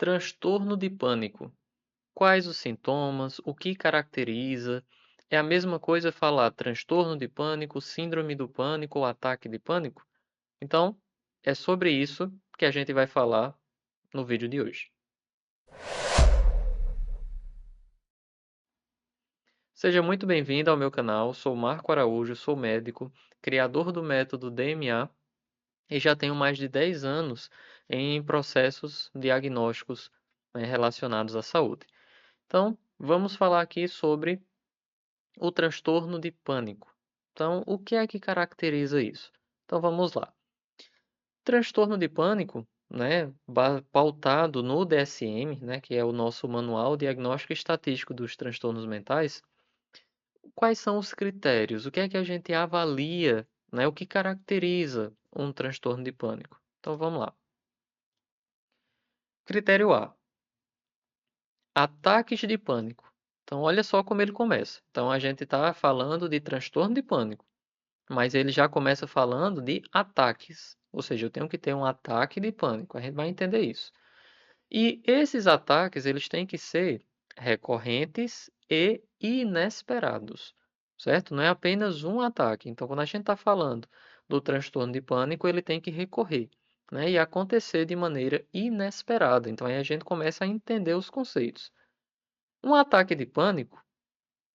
Transtorno de pânico. Quais os sintomas? O que caracteriza? É a mesma coisa falar transtorno de pânico, síndrome do pânico ou ataque de pânico? Então, é sobre isso que a gente vai falar no vídeo de hoje. Seja muito bem-vindo ao meu canal. Sou Marco Araújo, sou médico, criador do método DMA e já tenho mais de 10 anos em processos diagnósticos, relacionados à saúde. Então, vamos falar aqui sobre o transtorno de pânico. Então, o que é que caracteriza isso? Então, vamos lá. Transtorno de pânico, pautado no DSM, que é o nosso Manual Diagnóstico e Estatístico dos Transtornos Mentais. Quais são os critérios? O que é que a gente avalia, O que caracteriza um transtorno de pânico? Então, vamos lá. Critério A: ataques de pânico. Então, olha só como ele começa. Então, a gente está falando de transtorno de pânico. Mas ele já começa falando de ataques, ou seja, eu tenho que ter um ataque de pânico, a gente vai entender isso. E esses ataques, eles têm que ser recorrentes e inesperados, certo? Não é apenas um ataque. Então, quando a gente está falando do transtorno de pânico, ele tem que recorrer, e acontecer de maneira inesperada. Então, aí a gente começa a entender os conceitos. Um ataque de pânico,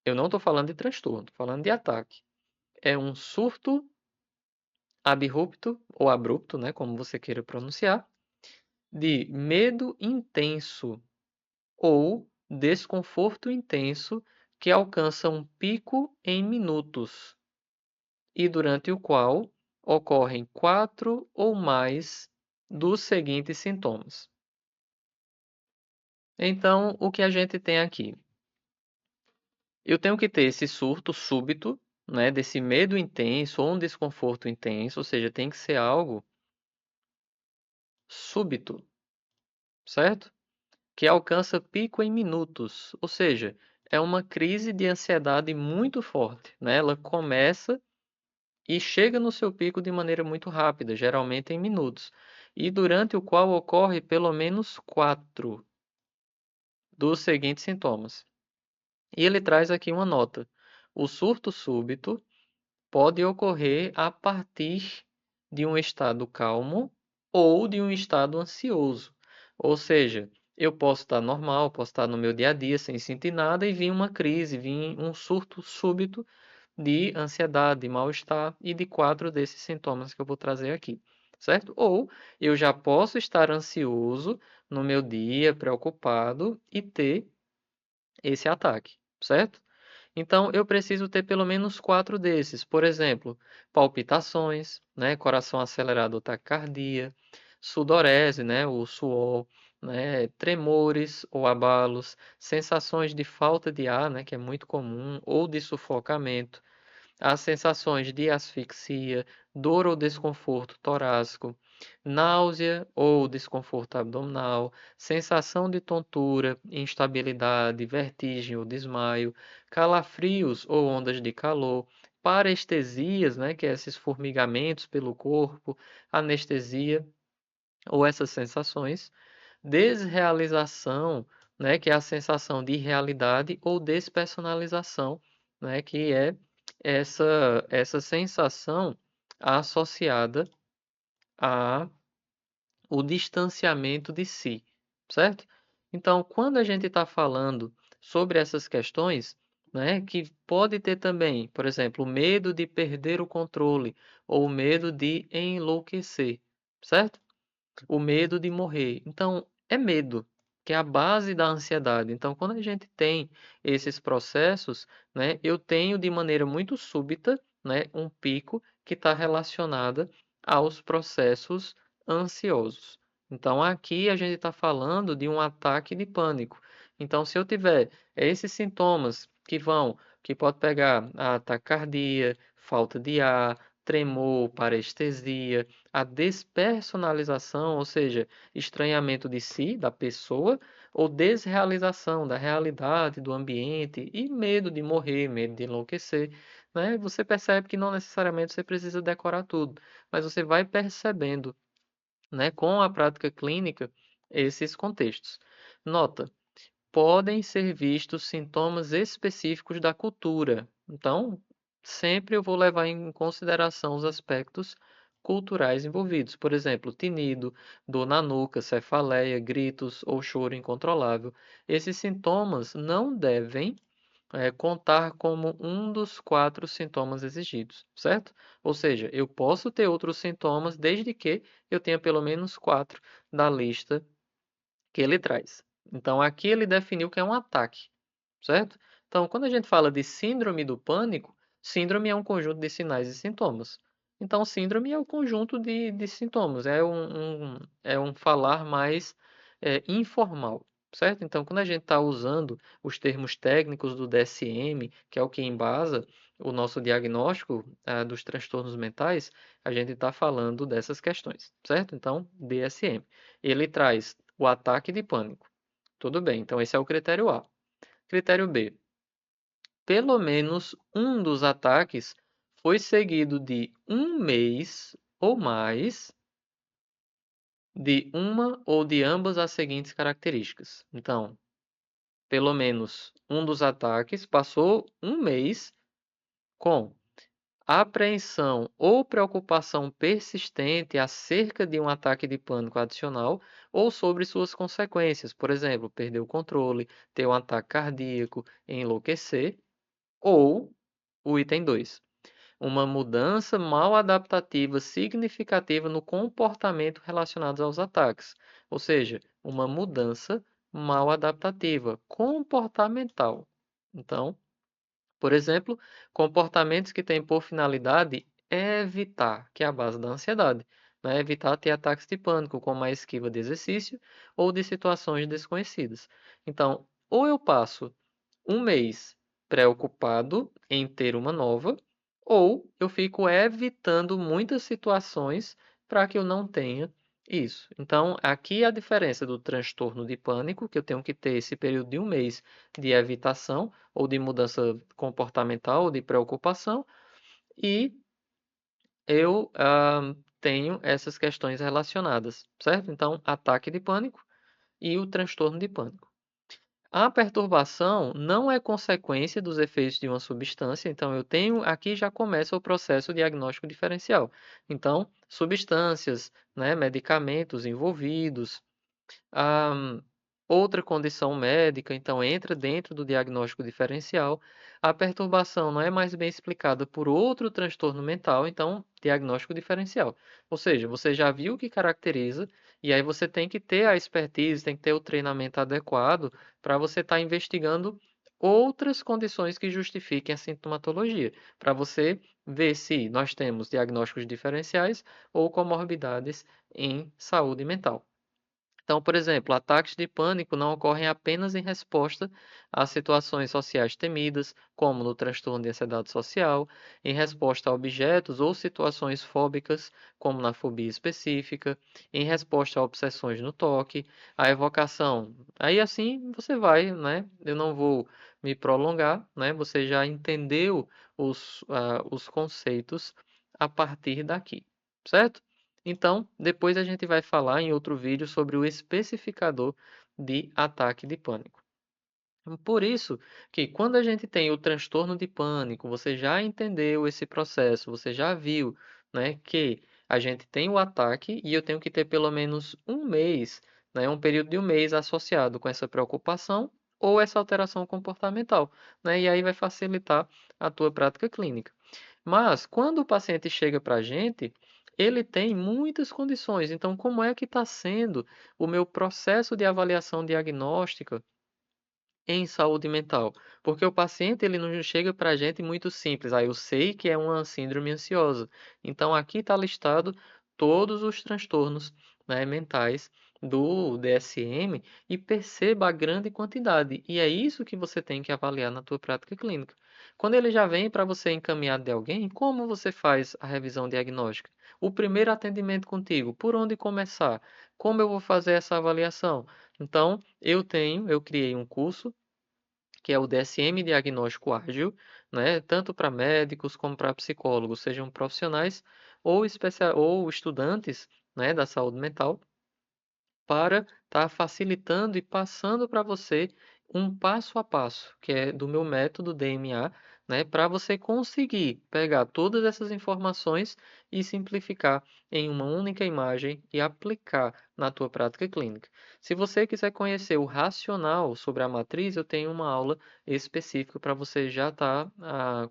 eu não estou falando de transtorno, estou falando de ataque. É um surto abrupto ou abrupto, como você queira pronunciar, de medo intenso ou desconforto intenso que alcança um pico em minutos e durante o qual ocorrem 4 ou mais dos seguintes sintomas. Então, o que a gente tem aqui? Eu tenho que ter esse surto súbito, desse medo intenso ou um desconforto intenso, ou seja, tem que ser algo súbito, certo? Que alcança pico em minutos, ou seja, é uma crise de ansiedade muito forte, Ela começa e chega no seu pico de maneira muito rápida, geralmente em minutos, e durante o qual ocorre pelo menos 4 dos seguintes sintomas. E ele traz aqui uma nota: o surto súbito pode ocorrer a partir de um estado calmo ou de um estado ansioso. Ou seja, eu posso estar normal, posso estar no meu dia a dia sem sentir nada e vir uma crise, vir um surto súbito de ansiedade, de mal-estar e de 4 desses sintomas que eu vou trazer aqui, certo? Ou eu já posso estar ansioso no meu dia, preocupado e ter esse ataque, certo? Então, eu preciso ter pelo menos 4 desses. Por exemplo, palpitações, coração acelerado ou taquicardia, sudorese, o suor, tremores ou abalos, sensações de falta de ar, que é muito comum, ou de sufocamento, as sensações de asfixia, dor ou desconforto torácico, náusea ou desconforto abdominal, sensação de tontura, instabilidade, vertigem ou desmaio, calafrios ou ondas de calor, parestesias, que é esses formigamentos pelo corpo, anestesia ou essas sensações, desrealização, que é a sensação de irrealidade ou despersonalização, que é essa sensação associada a o distanciamento de si, certo? Então, quando a gente está falando sobre essas questões, que pode ter também, por exemplo, o medo de perder o controle ou o medo de enlouquecer, certo? O medo de morrer. Então, é medo, que é a base da ansiedade. Então, quando a gente tem esses processos, eu tenho de maneira muito súbita, um pico que está relacionado aos processos ansiosos. Então, aqui a gente está falando de um ataque de pânico. Então, se eu tiver esses sintomas que pode pegar a taquicardia, falta de ar, tremor, parestesia, a despersonalização, ou seja, estranhamento de si, da pessoa, ou desrealização da realidade, do ambiente e medo de morrer, medo de enlouquecer, Você percebe que não necessariamente você precisa decorar tudo, mas você vai percebendo, com a prática clínica, esses contextos. Nota: podem ser vistos sintomas específicos da cultura. Então, sempre eu vou levar em consideração os aspectos culturais envolvidos. Por exemplo, tinido, dor na nuca, cefaleia, gritos ou choro incontrolável. Esses sintomas não devem contar como um dos 4 sintomas exigidos, certo? Ou seja, eu posso ter outros sintomas desde que eu tenha pelo menos 4 da lista que ele traz. Então, aqui ele definiu que é um ataque, certo? Então, quando a gente fala de síndrome do pânico, síndrome é um conjunto de sinais e sintomas. Então, síndrome é o conjunto de sintomas, é um falar mais informal, certo? Então, quando a gente está usando os termos técnicos do DSM, que é o que embasa o nosso diagnóstico dos transtornos mentais, a gente está falando dessas questões, certo? Então, DSM. Ele traz o ataque de pânico. Tudo bem, então esse é o critério A. Critério B. Pelo menos um dos ataques foi seguido de um mês ou mais de uma ou de ambas as seguintes características. Então, pelo menos um dos ataques passou um mês com apreensão ou preocupação persistente acerca de um ataque de pânico adicional ou sobre suas consequências, por exemplo, perder o controle, ter um ataque cardíaco, enlouquecer, ou o item 2, uma mudança mal adaptativa significativa no comportamento relacionado aos ataques, ou seja, uma mudança mal adaptativa comportamental. Então, por exemplo, comportamentos que têm por finalidade evitar, que é a base da ansiedade, né? Evitar ter ataques de pânico, como a esquiva de exercício ou de situações desconhecidas. Então, ou eu passo um mês preocupado em ter uma nova, ou eu fico evitando muitas situações para que eu não tenha isso. Então, aqui a diferença do transtorno de pânico, que eu tenho que ter esse período de um mês de evitação ou de mudança comportamental ou de preocupação, e eu tenho essas questões relacionadas, certo? Então, ataque de pânico e o transtorno de pânico. A perturbação não é consequência dos efeitos de uma substância, então eu tenho aqui já começa o processo diagnóstico diferencial. Então, substâncias, né, medicamentos envolvidos, ah, outra condição médica, então entra dentro do diagnóstico diferencial. A perturbação não é mais bem explicada por outro transtorno mental, então diagnóstico diferencial. Ou seja, você já viu o que caracteriza, e aí você tem que ter a expertise, tem que ter o treinamento adequado para você estar investigando outras condições que justifiquem a sintomatologia, para você ver se nós temos diagnósticos diferenciais ou comorbidades em saúde mental. Então, por exemplo, ataques de pânico não ocorrem apenas em resposta a situações sociais temidas, como no transtorno de ansiedade social, em resposta a objetos ou situações fóbicas, como na fobia específica, em resposta a obsessões no toque, a evocação. Aí assim você vai, né? Eu não vou me prolongar, né? Você já entendeu os conceitos a partir daqui, certo? Então, depois a gente vai falar em outro vídeo sobre o especificador de ataque de pânico. Por isso que quando a gente tem o transtorno de pânico, você já entendeu esse processo, você já viu, né, que a gente tem o ataque e eu tenho que ter pelo menos um mês, né, um período de um mês associado com essa preocupação ou essa alteração comportamental, né, e aí vai facilitar a tua prática clínica. Mas quando o paciente chega para a gente, ele tem muitas condições. Então, como é que está sendo o meu processo de avaliação diagnóstica em saúde mental? Porque o paciente ele não chega para a gente muito simples. Ah, eu sei que é uma síndrome ansiosa. Então, aqui está listado todos os transtornos, né, mentais do DSM e perceba a grande quantidade. E é isso que você tem que avaliar na tua prática clínica. Quando ele já vem para você encaminhado de alguém, como você faz a revisão diagnóstica? O primeiro atendimento contigo, por onde começar? Como eu vou fazer essa avaliação? Então, eu criei um curso que é o DSM Diagnóstico Ágil, né? Tanto para médicos como para psicólogos, sejam profissionais ou estudantes, né, da saúde mental, para estar facilitando e passando para você um passo a passo, que é do meu método DMA, né, para você conseguir pegar todas essas informações e simplificar em uma única imagem e aplicar na tua prática clínica. Se você quiser conhecer o racional sobre a matriz, eu tenho uma aula específica para você já estar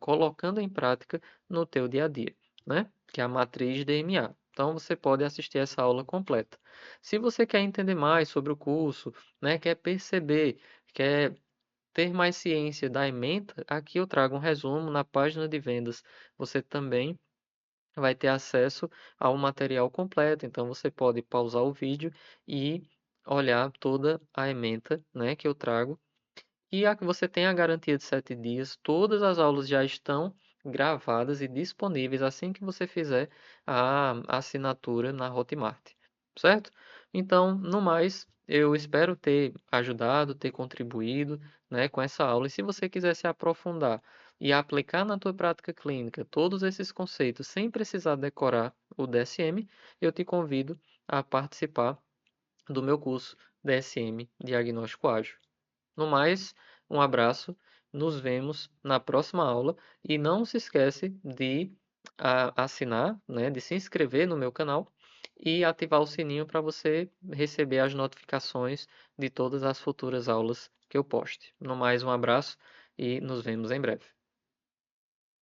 colocando em prática no teu dia a dia, né? Que é a matriz DMA. Então você pode assistir essa aula completa. Se você quer entender mais sobre o curso, né, quer perceber, quer ter mais ciência da ementa, aqui eu trago um resumo na página de vendas. Você também vai ter acesso ao material completo, então você pode pausar o vídeo e olhar toda a ementa, né, que eu trago e a que você tem a garantia de 7 dias. Todas as aulas já estão gravadas e disponíveis assim que você fizer a assinatura na Hotmart, certo? Então, no mais, eu espero ter ajudado, ter contribuído, né, com essa aula. E se você quiser se aprofundar e aplicar na tua prática clínica todos esses conceitos sem precisar decorar o DSM, eu te convido a participar do meu curso DSM Diagnóstico Ágil. No mais, um abraço, nos vemos na próxima aula e não se esquece de assinar, né, de se inscrever no meu canal e ativar o sininho para você receber as notificações de todas as futuras aulas que eu poste. No mais, um abraço e nos vemos em breve.